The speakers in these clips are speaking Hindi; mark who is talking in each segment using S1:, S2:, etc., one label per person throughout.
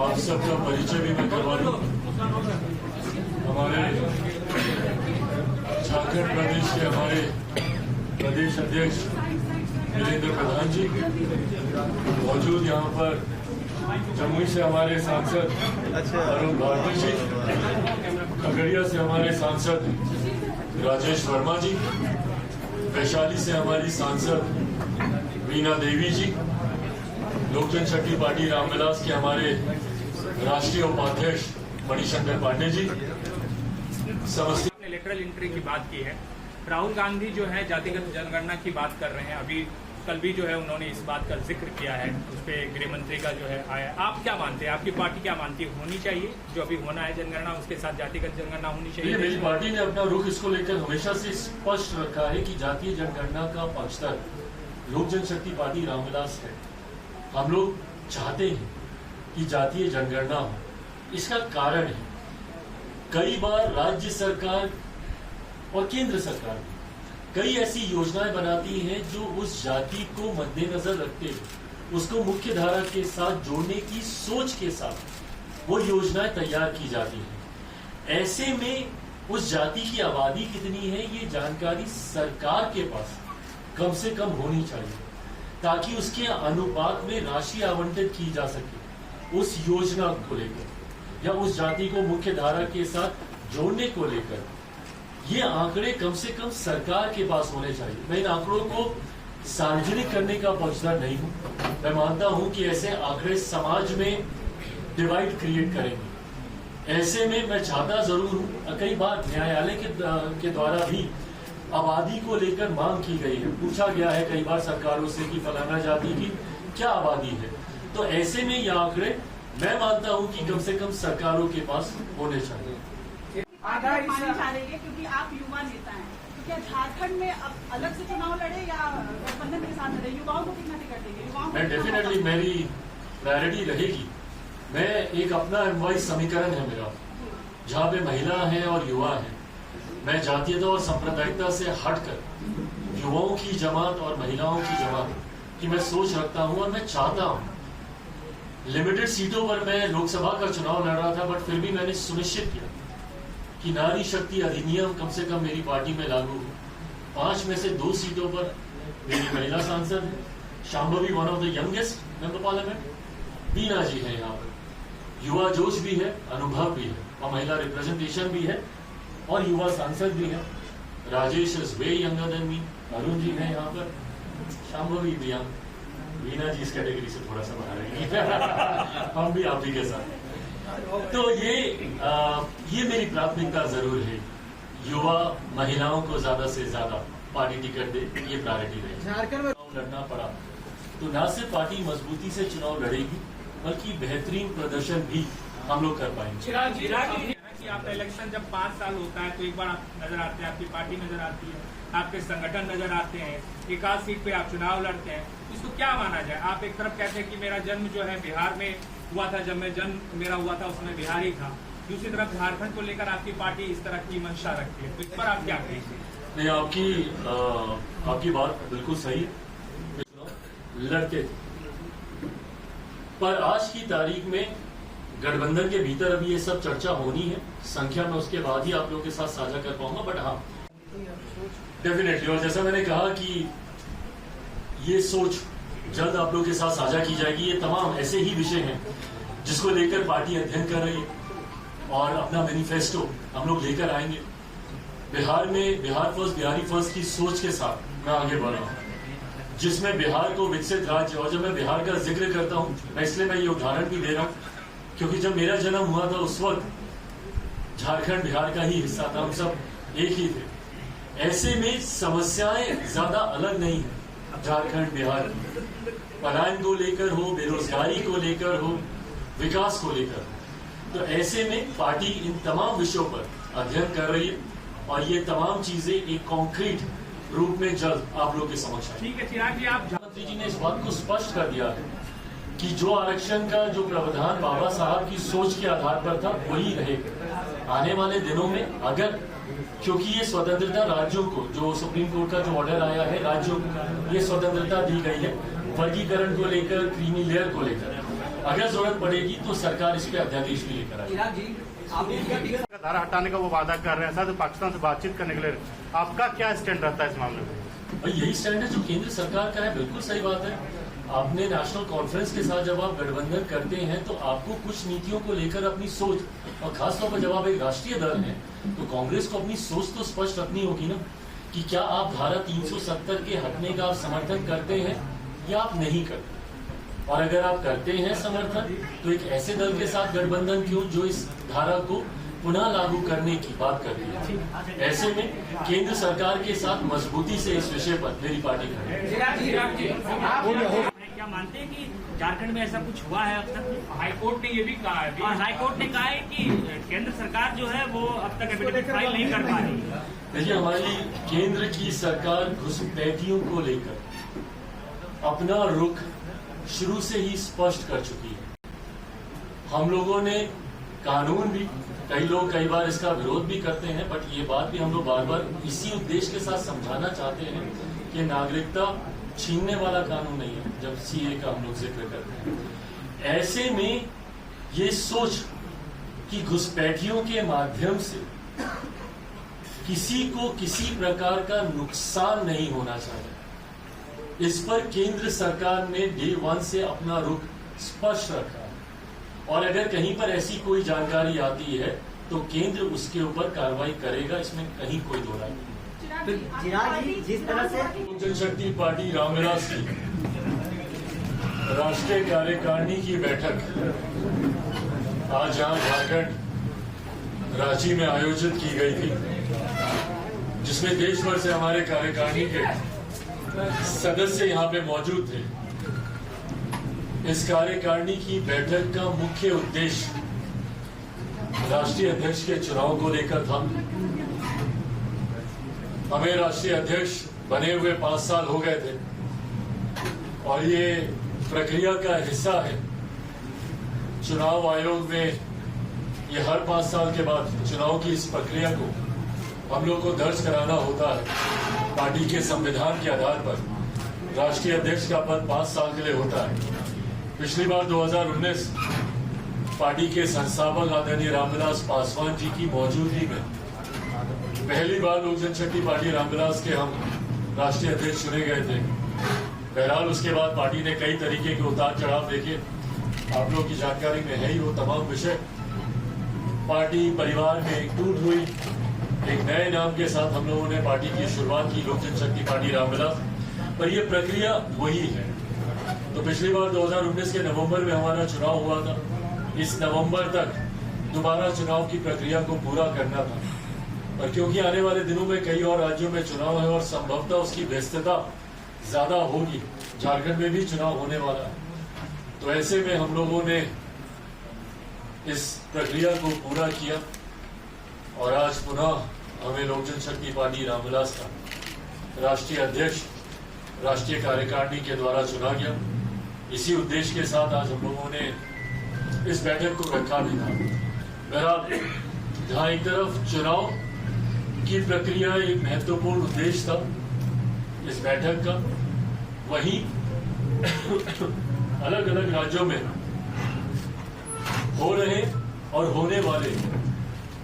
S1: आप सबका परिचय भी मैं करवा दूं। हमारे झारखंड प्रदेश के हमारे प्रदेश अध्यक्ष वीरेंद्र प्रधान जी मौजूद, यहाँ पर जमुई से हमारे सांसद अरुण भारती जी, खगड़िया से हमारे सांसद राजेश वर्मा जी, वैशाली से हमारी सांसद वीना देवी जी, लोक जनशक्ति पार्टी रामविलास के हमारे राष्ट्रीय उपाध्यक्ष मणिशंकर पांडे जी।
S2: आपने इलेक्टरल एंट्री की बात की है, राहुल गांधी जो है जातिगत जनगणना की बात कर रहे हैं। अभी कल भी जो है उन्होंने इस बात का जिक्र किया है, उस पर गृह मंत्री का जो है आया। आप क्या मानते हैं, आपकी पार्टी क्या मानती है, होनी चाहिए जो अभी होना है जनगणना, उसके साथ जातिगत जनगणना होनी चाहिए?
S1: मेरी पार्टी ने अपना रुख इसको लेकर हमेशा से स्पष्ट रखा है कि जातीय जनगणना का पक्षधर लोक जनशक्ति पार्टी रामविलास है। हम लोग चाहते हैं कि जातीय जनगणना हो। इसका कारण है कई बार राज्य सरकार और केंद्र सरकार कई ऐसी योजनाएं बनाती हैं जो उस जाति को मद्देनजर रखते हुए उसको मुख्य धारा के साथ जोड़ने की सोच के साथ वो योजनाएं तैयार की जाती हैं। ऐसे में उस जाति की आबादी कितनी है ये जानकारी सरकार के पास कम से कम होनी चाहिए, ताकि उसके अनुपात में राशि आवंटित की जा सके उस योजना को लेकर या उस जाति को मुख्य धारा के साथ जोड़ने को लेकर। ये आंकड़े कम से कम सरकार के पास होने चाहिए। मैं इन आंकड़ों को सार्वजनिक करने का पक्षधर नहीं हूं। मैं मानता हूं कि ऐसे आंकड़े समाज में डिवाइड क्रिएट करेंगे। ऐसे में मैं चाहता जरूर हूं, कई बार न्यायालय के द्वारा भी आबादी को लेकर मांग की गई है, पूछा गया है कई बार सरकारों से कि फलाना जाति की क्या आबादी है। तो ऐसे में ये आंकड़े मैं मानता हूं कि कम से कम सरकारों के पास होने चाहिए।
S3: पानी चाह रही है क्योंकि आप युवा नेता हैं, तो क्या झारखंड में अब अलग से चुनाव लड़े या गठबंधन के साथ लड़े? युवाओं को कितना टिकट देंगे?
S1: मैं डेफिनेटली, मेरी प्रायोरिटी रहेगी। मैं एक अपना एमवाई समीकरण है मेरा, जहाँ पे महिला है और युवा है। मैं जातीयता और सांप्रदायिकता से हटकर युवाओं की जमात और महिलाओं की जमात की मैं सोच रखता हूँ और मैं चाहता हूँ। लिमिटेड सीटों पर मैं लोकसभा का चुनाव लड़ रहा था, बट फिर भी मैंने सुनिश्चित किया कि नारी शक्ति अधिनियम कम से कम मेरी पार्टी में लागू हो। 5 में से 2 सीटों पर मेरी महिला सांसद है, Shambhavi one of the youngest member parliament, Veena ji है यहाँ पर, युवा जोश भी है, अनुभव भी है और महिला रिप्रेजेंटेशन भी है और युवा सांसद भी है। Rajesh is way younger than me, Arun ji है यहाँ पर, शांभवी भी यंग, वीना जी इस कैटेगरी से थोड़ा सा बाहर है हम भी आप ही के साथ। तो ये मेरी प्राथमिकता जरूर है, युवा महिलाओं को ज्यादा से ज्यादा पार्टी टिकट दे, ये प्रायोरिटी रही।
S4: झारखंड में
S1: लड़ना पड़ा तो न सिर्फ पार्टी मजबूती से चुनाव लड़ेगी बल्कि बेहतरीन प्रदर्शन भी हम लोग कर पाएंगे।
S2: कि आपका इलेक्शन जब 5 साल होता है तो एक बार आप नजर आते हैं, आपकी पार्टी नजर आती है, आपके संगठन नजर आते हैं, एक आध सीट पे आप चुनाव लड़ते हैं। इसको क्या माना जाए? आप एक तरफ कहते हैं कि मेरा जन्म जो है बिहार में हुआ था, जब मैं जन्म मेरा हुआ था उसमें बिहारी था, दूसरी तरफ झारखंड को लेकर आपकी पार्टी इस तरह की मंशा रखती है, तो इस पर आप क्या कहेंगे?
S1: नहीं, आपकी बात बिल्कुल सही है, लड़ते थे, पर आज की तारीख में गठबंधन के भीतर अभी ये सब चर्चा होनी है। संख्या में उसके बाद ही आप लोगों के साथ साझा कर पाऊंगा, बट हाँ डेफिनेटली, और जैसा मैंने कहा कि ये सोच जल्द आप लोगों के साथ साझा की जाएगी। ये तमाम ऐसे ही विषय हैं जिसको लेकर पार्टी अध्ययन कर रही है और अपना मैनिफेस्टो हम लोग लेकर आएंगे। बिहार में बिहार फर्स्ट, बिहारी फर्स्ट की सोच के साथ मैं आगे बढ़ रहा हूँ, जिसमें बिहार को विकसित राज्य, और जब मैं बिहार का जिक्र करता हूँ मैं इसलिए मैं ये उदाहरण भी दे रहा हूँ क्योंकि जब मेरा जन्म हुआ था उस वक्त झारखंड बिहार का ही हिस्सा था, हम सब एक ही थे। ऐसे में समस्याएं ज्यादा अलग नहीं है झारखंड बिहार की, पलायन को लेकर हो, बेरोजगारी को लेकर हो, विकास को लेकर। तो ऐसे में पार्टी इन तमाम विषयों पर अध्ययन कर रही है और ये तमाम चीजें एक कॉन्क्रीट रूप में जल्द आप लोग के समक्ष आएगी।
S2: ठीक है चिराग जी, आप
S1: मुख्यमंत्री जी ने इस बात को स्पष्ट कर दिया है कि जो आरक्षण का जो प्रावधान बाबा साहब की सोच के आधार पर था वही रहेगा आने वाले दिनों में। अगर क्योंकि ये स्वतंत्रता राज्यों को, जो सुप्रीम कोर्ट का जो ऑर्डर आया है, राज्यों को ये स्वतंत्रता दी गई है वर्गीकरण को लेकर, क्रीमी लेयर को लेकर। अगर जरूरत पड़ेगी तो सरकार इस पे अध्यादेश भी लेकर आएगी।
S4: चिराग जी, आप इंडिया
S5: धारा हटाने का वो वादा कर रहे हैं, साथ पाकिस्तान से बातचीत करने के लिए आपका क्या स्टैंड रहता है इस मामले में?
S1: भाई यही स्टैंड है जो केंद्र सरकार का है, बिल्कुल सही बात है। आपने नेशनल कॉन्फ्रेंस के साथ जब आप गठबंधन करते हैं तो आपको कुछ नीतियों को लेकर अपनी सोच, और खासतौर पर जब आप एक राष्ट्रीय दल हैं तो कांग्रेस को अपनी सोच तो स्पष्ट रखनी होगी ना कि क्या आप धारा 370 के हटने का आप समर्थन करते हैं या आप नहीं करते। और अगर आप करते हैं समर्थन तो एक ऐसे दल के साथ गठबंधन क्यों जो इस धारा को पुनः लागू करने की बात कर रही है। ऐसे में केंद्र सरकार के साथ मजबूती से इस विषय पर मेरी पार्टी खड़ी है।
S2: चिराग जी, आप
S6: क्या मानते हैं कि झारखंड में ऐसा कुछ हुआ है अब तक?
S2: हाईकोर्ट ने ये भी कहा है
S6: और हाईकोर्ट ने कहा है कि केंद्र सरकार जो है वो अब तक एफिडेविट फाइल नहीं कर पा रही है।
S1: देखिए, हमारी केंद्र की सरकार घुसपैठियों को लेकर अपना रुख शुरू से ही स्पष्ट कर चुकी है। हम लोगों ने कानून भी, कई लोग कई बार इसका विरोध भी करते हैं, बट ये बात भी हम लोग बार बार इसी उद्देश्य के साथ समझाना चाहते हैं कि नागरिकता छीनने वाला कानून नहीं है जब सीए का हम लोग जिक्र करते हैं। ऐसे में ये सोच कि घुसपैठियों के माध्यम से किसी को किसी प्रकार का नुकसान नहीं होना चाहिए, इस पर केंद्र सरकार ने डे 1 से अपना रुख स्पष्ट रखा है। और अगर कहीं पर ऐसी कोई जानकारी आती है तो केंद्र उसके ऊपर कार्रवाई करेगा, इसमें कहीं कोई दो राय नहीं।
S4: चिराग जी, जिस तरह से
S1: लोक जनशक्ति पार्टी रामविलास की राष्ट्रीय कार्यकारिणी की बैठक आज यहाँ झारखंड रांची में आयोजित की गई थी, जिसमें देश भर से हमारे कार्यकारिणी के सदस्य यहाँ पे मौजूद थे। इस कार्यकारिणी की बैठक का मुख्य उद्देश्य राष्ट्रीय अध्यक्ष के चुनाव को लेकर था। हमें राष्ट्रीय अध्यक्ष बने हुए 5 साल हो गए थे और ये प्रक्रिया का हिस्सा है। चुनाव आयोग में ये हर 5 साल के बाद चुनाव की इस प्रक्रिया को हम लोग को दर्ज कराना होता है। पार्टी के संविधान के आधार पर राष्ट्रीय अध्यक्ष का पद 5 साल के लिए होता है। पिछली बार 2019 पार्टी के संस्थापक आदरणीय रामविलास पासवान जी की मौजूदगी में पहली बार लोक जनशक्ति पार्टी रामविलास के हम राष्ट्रीय अध्यक्ष चुने गए थे। बहरहाल उसके बाद पार्टी ने कई तरीके के उतार चढ़ाव देखे, आप लोग की जानकारी में है ही वो तमाम विषय। पार्टी परिवार में एक टूट हुई, एक नए नाम के साथ हम लोगों ने पार्टी की शुरुआत की, लोक जनशक्ति पार्टी रामविलास। पर यह प्रक्रिया वही है। तो पिछली बार 2019 के नवंबर में हमारा चुनाव हुआ था। इस नवंबर तक दोबारा चुनाव की प्रक्रिया को पूरा करना था, पर क्योंकि आने वाले दिनों में कई और राज्यों में चुनाव है और संभवतः उसकी व्यस्तता ज्यादा होगी, झारखंड में भी चुनाव होने वाला है, तो ऐसे में हम लोगों ने इस प्रक्रिया को पूरा किया और आज पुनः हमें लोक जनशक्ति पार्टी रामविलास का राष्ट्रीय अध्यक्ष राष्ट्रीय कार्यकारिणी के द्वारा चुना गया। इसी उद्देश्य के साथ आज हम लोगों ने इस बैठक को रखा भी था। बहरहाल, जहां एक तरफ चुनाव की प्रक्रिया एक महत्वपूर्ण उद्देश्य था इस बैठक का, वहीं अलग अलग राज्यों में हो रहे और होने वाले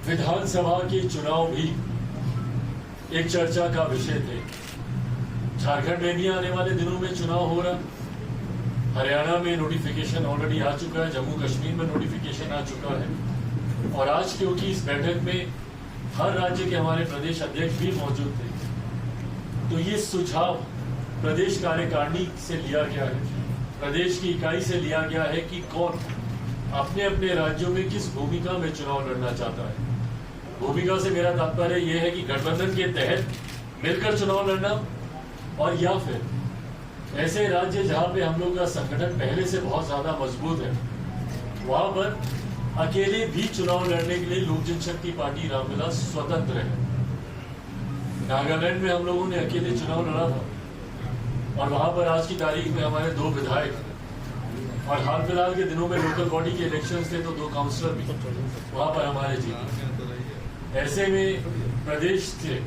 S1: विधानसभा के चुनाव भी एक चर्चा का विषय थे। झारखंड में भी आने वाले दिनों में चुनाव हो रहा, हरियाणा में नोटिफिकेशन ऑलरेडी आ चुका है, जम्मू कश्मीर में नोटिफिकेशन आ चुका है। और आज क्योंकि इस बैठक में हर राज्य के हमारे प्रदेश अध्यक्ष भी मौजूद थे, तो ये सुझाव प्रदेश कार्यकारिणी से लिया गया है, प्रदेश की इकाई से लिया गया है कि कौन अपने अपने राज्यों में किस भूमिका में चुनाव लड़ना चाहता है। भूमिका से मेरा तात्पर्य यह है कि गठबंधन के तहत मिलकर चुनाव लड़ना, और या फिर ऐसे राज्य जहां पे हम लोग का संगठन पहले से बहुत ज्यादा मजबूत है, वहां पर अकेले भी चुनाव लड़ने के लिए लोक जनशक्ति पार्टी रामविलास स्वतंत्र है। नागालैंड में हम लोगों ने अकेले चुनाव लड़ा था और वहां पर आज की तारीख में हमारे 2 विधायक, और हाल फिलहाल के दिनों में लोकल बॉडी के इलेक्शंस थे तो 2 काउंसलर भी वहां पर हमारे जीते। ऐसे में प्रदेश से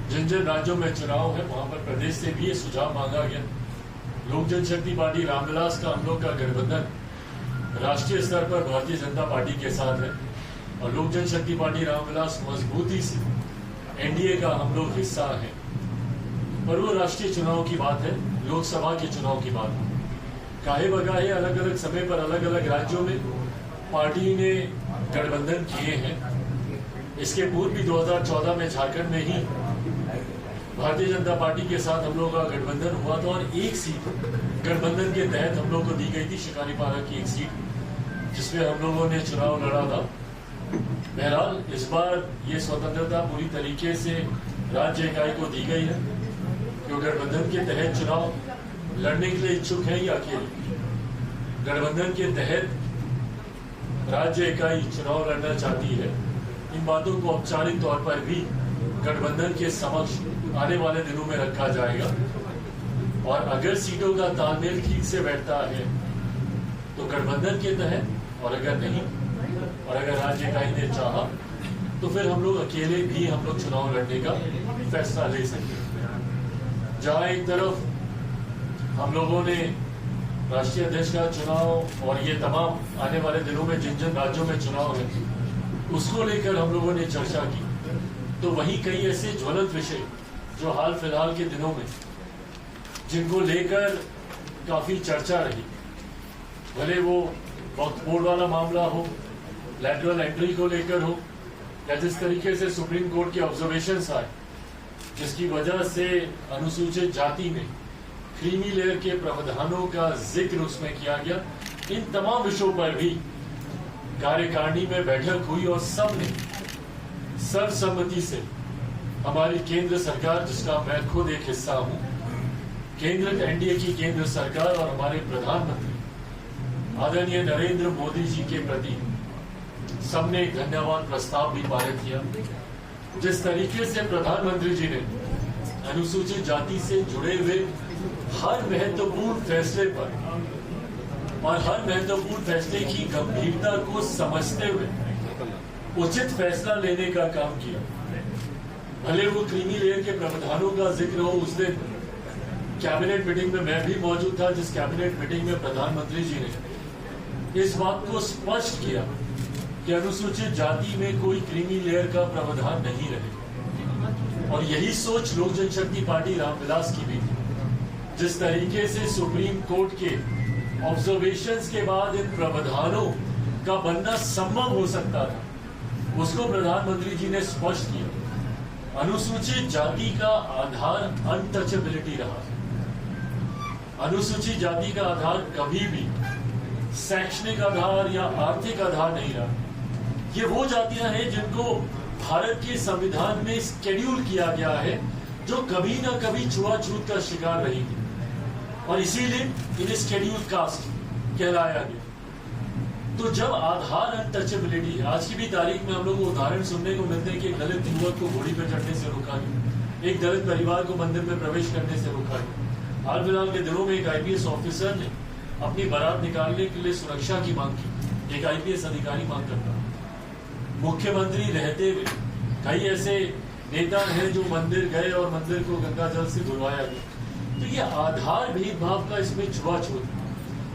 S1: जिन जिन राज्यों में चुनाव है वहां पर प्रदेश से भी ये सुझाव मांगा गया। लोक जनशक्ति पार्टी रामविलास का हम लोग का गठबंधन राष्ट्रीय स्तर पर भारतीय जनता पार्टी के साथ है और लोक जनशक्ति पार्टी रामविलास मजबूती से एनडीए का हम लोग हिस्सा है। पर वो राष्ट्रीय चुनाव की बात है, लोकसभा के चुनाव की बात है। काहे बगाहे अलग अलग समय पर अलग अलग राज्यों में पार्टी ने गठबंधन किए हैं। इसके पूर्व भी 2014 में झारखंड में ही भारतीय जनता पार्टी के साथ हम लोग का गठबंधन हुआ था और एक सीट गठबंधन के तहत हम लोग को दी गई थी, शिकारीपारा की एक सीट, जिसमें हम लोगों ने चुनाव लड़ा था। बहरहाल इस बार ये स्वतंत्रता पूरी तरीके से राज्य इकाई को दी गई है, जो गठबंधन के तहत चुनाव लड़ने के लिए इच्छुक है या अकेले। गठबंधन के तहत राज्य इकाई चुनाव लड़ना चाहती है। इन बातों को औपचारिक तौर पर भी गठबंधन के समक्ष आने वाले दिनों में रखा जाएगा और अगर सीटों का तालमेल ठीक से बैठता है तो गठबंधन के तहत, और अगर नहीं और अगर राज्य इकाई ने चाहा तो फिर हम लोग अकेले भी हम लोग चुनाव लड़ने का फैसला ले सकते हैं। जहां एक तरफ हम लोगों ने राष्ट्रीय अध्यक्ष का चुनाव और ये तमाम आने वाले दिनों में जिन जिन राज्यों में चुनाव है उसको लेकर हम लोगों ने चर्चा की, तो वहीं कई ऐसे ज्वलंत विषय जो हाल फिलहाल के दिनों में जिनको लेकर काफी चर्चा रही, भले वो वक्फ बोर्ड वाला मामला हो, लैटरल एंट्री को लेकर हो, या जिस तरीके से सुप्रीम कोर्ट के ऑब्जर्वेशंस आए जिसकी वजह से अनुसूचित जाति में क्रीमी लेयर के प्रावधानों का जिक्र उसमें किया गया, इन तमाम विषयों पर भी कार्यकारिणी में बैठक हुई और सबने सर्वसम्मति से हमारी केंद्र सरकार, जिसका मैं खुद एक हिस्सा हूं, केंद्र एनडीए की केंद्र सरकार और हमारे प्रधानमंत्री आदरणीय नरेंद्र मोदी जी के प्रति सबने एक धन्यवाद प्रस्ताव भी पारित किया। जिस तरीके से प्रधानमंत्री जी ने अनुसूचित जाति से जुड़े हुए हर महत्वपूर्ण फैसले पर और हर महत्वपूर्ण फैसले की गंभीरता को समझते हुए उचित फैसला लेने का काम किया। भले वो क्रीमी लेयर के प्रावधानों का जिक्र हो, उस दिन कैबिनेट मीटिंग में मैं भी मौजूद था, जिस कैबिनेट मीटिंग में प्रधानमंत्री जी ने इस बात को स्पष्ट किया कि अनुसूचित जाति में कोई क्रीमी लेयर का प्रावधान नहीं रहेगा। और यही सोच लोक जनशक्ति पार्टी रामविलास की भी थी। जिस तरीके से सुप्रीम कोर्ट के ऑब्जर्वेशंस के बाद इन प्रावधानों का बनना संभव हो सकता था, उसको प्रधानमंत्री जी ने स्पष्ट किया। अनुसूचित जाति का आधार अनटचेबिलिटी रहा। अनुसूचित जाति का आधार कभी भी शैक्षणिक आधार या आर्थिक आधार नहीं रहा। ये वो जातियां हैं जिनको भारत के संविधान में शेड्यूल किया गया है, जो कभी ना कभी छुआछूत का शिकार रही थी और इसीलिए इन्हें शेड्यूल कास्ट कहलाया गया। तो जब आधार अनटचेबिलिटी, आज की भी तारीख में हम लोग को उदाहरण सुनने को मिलते हैं कि एक दलित युवक को घोड़ी पर चढ़ने से रोका गया, एक दलित परिवार को मंदिर में प्रवेश करने से रोका गया। हाल फिलहाल के दिनों में एक आईपीएस ऑफिसर ने अपनी बारात निकालने के लिए सुरक्षा की मांग की। एक आईपीएस अधिकारी मांग करता, मुख्यमंत्री रहते हुए कई ऐसे नेता हैं जो मंदिर गए और मंदिर को गंगा जल से धुलवाया गया। तो ये आधार भेदभाव का इसमें छुआछूत।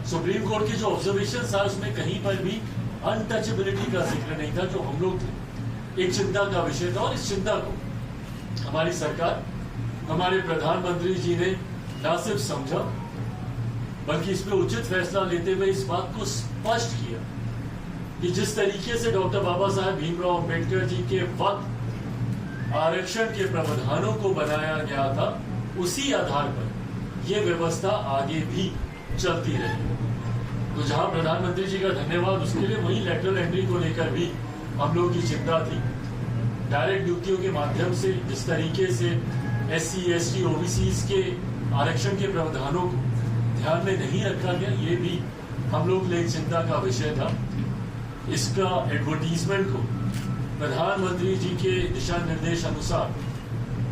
S1: सुप्रीम कोर्ट के जो ऑब्जर्वेशन था उसमें कहीं पर भी अनटचेबिलिटी का जिक्र नहीं था, जो हम लोग थे एक चिंता का विषय था। और इस चिंता को हमारी सरकार, हमारे प्रधानमंत्री जी ने न सिर्फ समझा बल्कि इस पर उचित फैसला लेते हुए इस बात को स्पष्ट किया कि जिस तरीके से डॉक्टर बाबा साहेब भीमराव अंबेडकर जी के वक्त आरक्षण के प्रावधानों को बनाया गया था, उसी आधार पर यह व्यवस्था आगे भी चलती रही। तो जहां प्रधानमंत्री जी का धन्यवाद उसके लिए, वहीं लैटरल एंट्री को लेकर भी हम लोग की चिंता थी। डायरेक्ट नियुक्तियों के माध्यम से जिस तरीके से SC, ST, OBCs के आरक्षण के प्रावधानों को ध्यान में नहीं रखा गया, ये भी हम लोग के लिए चिंता का विषय था। इसका एडवर्टीजमेंट को प्रधानमंत्री जी के दिशा निर्देश अनुसार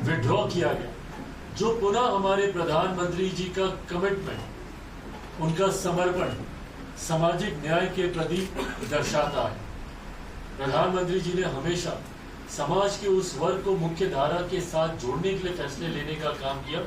S1: विड्रॉ किया गया, जो पुनः हमारे प्रधानमंत्री जी का कमिटमेंट, उनका समर्पण सामाजिक न्याय के प्रति दर्शाता है। प्रधानमंत्री जी ने हमेशा समाज के उस वर्ग को मुख्य धारा के साथ जोड़ने के लिए फैसले लेने का काम किया।